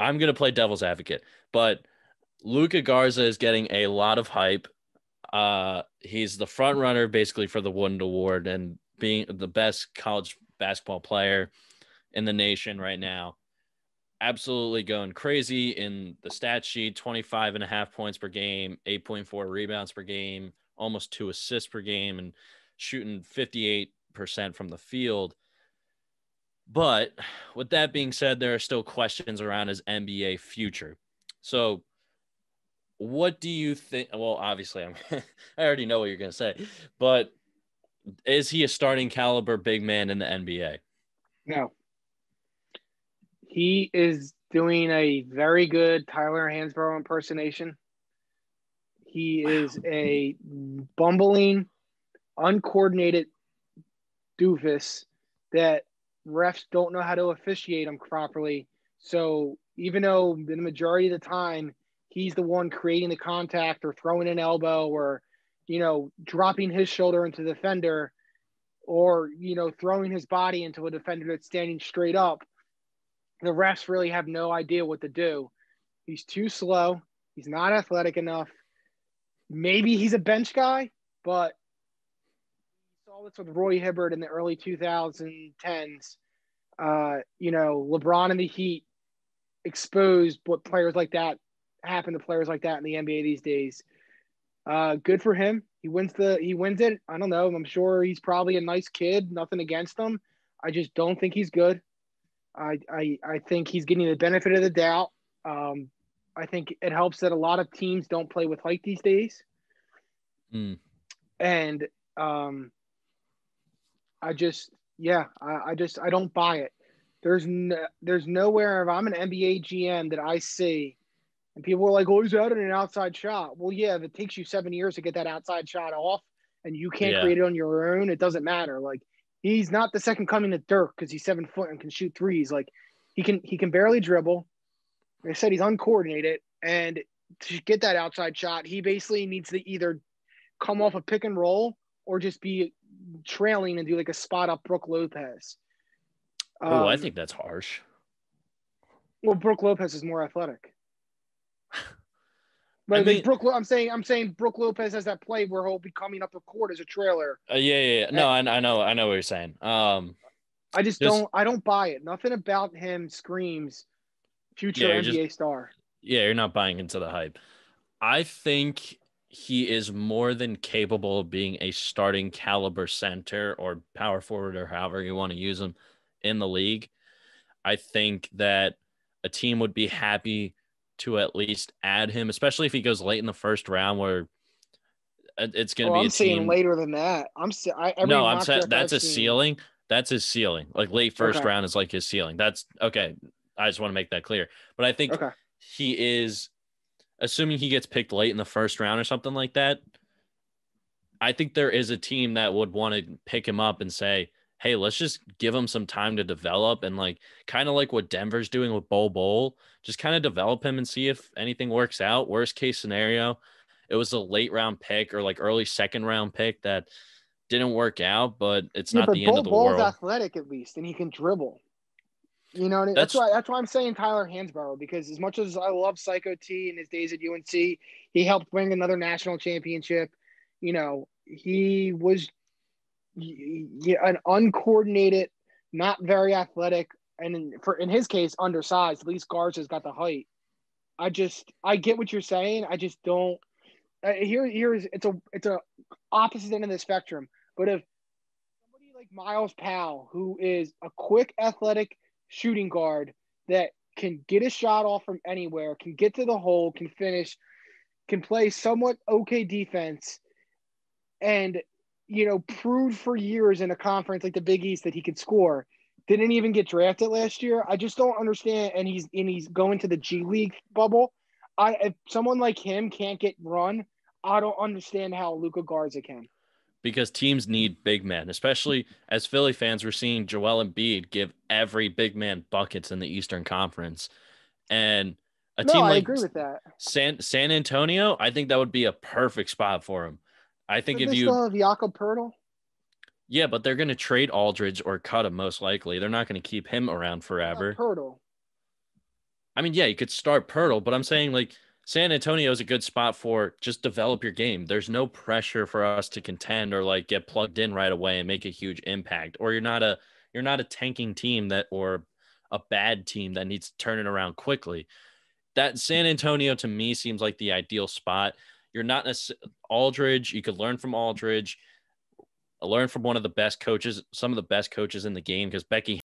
I'm going to play devil's advocate, but Luka Garza is getting a lot of hype. He's the front runner basically for the Wooden Award and being the best college basketball player in the nation right now. Absolutely going crazy in the stat sheet, 25 and a half points per game, 8.4 rebounds per game, almost 2 assists per game, and shooting 58% from the field. But with that being said, there are still questions around his NBA future. So what do you think? Well, obviously, I already know what you're going to say, but is he a starting caliber big man in the NBA? No. He is doing a very good Tyler Hansbrough impersonation. He is a bumbling, uncoordinated doofus that refs don't know how to officiate him properly. So even though the majority of the time he's the one creating the contact or throwing an elbow or, dropping his shoulder into the defender or, throwing his body into a defender that's standing straight up, the refs really have no idea what to do. He's too slow. He's not athletic enough. Maybe he's a bench guy, but we saw this with Roy Hibbert in the early 2010s. LeBron and the Heat exposed what players like that happen to players like that in the NBA these days. Good for him. He wins it. I don't know. I'm sure he's probably a nice kid. Nothing against him. I just don't think he's good. I think he's getting the benefit of the doubt. I think it helps that a lot of teams don't play with height these days. And I don't buy it. There's nowhere if I'm an NBA GM that I see, and people are like, "Oh, he's out in an outside shot." Well, yeah, if it takes you 7 years to get that outside shot off, and you can't create it on your own, it doesn't matter. Like, he's not the second coming of Dirk because he's 7 foot and can shoot threes. Like, he can barely dribble. Like I said, he's uncoordinated, and to get that outside shot, he basically needs to either come off a pick and roll or just be trailing and do like a spot up Brook Lopez. I think that's harsh. Well, Brook Lopez is more athletic. But I'm saying Brook Lopez has that play where he'll be coming up the court as a trailer. Yeah. No, I know what you're saying. I don't buy it. Nothing about him screams future NBA star. Yeah, you're not buying into the hype. I think he is more than capable of being a starting caliber center or power forward or however you want to use him in the league. I think that a team would be happy to at least add him, especially if he goes late in the first round where it's going to be a team. I'm saying later than that. I'm saying that's a ceiling. That's his ceiling. Like late first round is like his ceiling. That's okay. I just want to make that clear. But I think he is, assuming he gets picked late in the first round or something like that, I think there is a team that would want to pick him up and say, hey, let's just give him some time to develop and like kind of like what Denver's doing with Bol, just kind of develop him and see if anything works out. Worst case scenario, it was a late round pick or like early second round pick that didn't work out, but it's not the end of the world. Bol's athletic at least, and he can dribble. You know what I mean? That's why I'm saying Tyler Hansbrough, because as much as I love Psycho T in his days at UNC, he helped bring another national championship. He was an uncoordinated, not very athletic, and in his case, undersized. At least Garza's got the height. I get what you're saying. I just don't. It's a opposite end of the spectrum. But if somebody like Miles Powell, who is a quick, athletic shooting guard that can get a shot off from anywhere, can get to the hole, can finish, can play somewhat okay defense, and proved for years in a conference like the Big East that he could score, didn't even get drafted last year. I just don't understand. And he's going to the G League bubble. If someone like him can't get run, I don't understand how Luka Garza can. Because teams need big men, especially as Philly fans, we're seeing Joel Embiid give every big man buckets in the Eastern Conference. And I agree with that. San Antonio, I think that would be a perfect spot for him. I think if you still have Jakob Poeltl. Yeah, but they're going to trade Aldridge or cut him most likely. They're not going to keep him around forever. Poeltl. I mean, yeah, you could start Pirtle, but I'm saying like San Antonio is a good spot for just develop your game. There's no pressure for us to contend or like get plugged in right away and make a huge impact. Or you're not a tanking team that or a bad team that needs to turn it around quickly. That San Antonio to me seems like the ideal spot. You're not Aldridge. You could learn from Aldridge, learn from one of the best coaches, some of the best coaches in the game, because Becky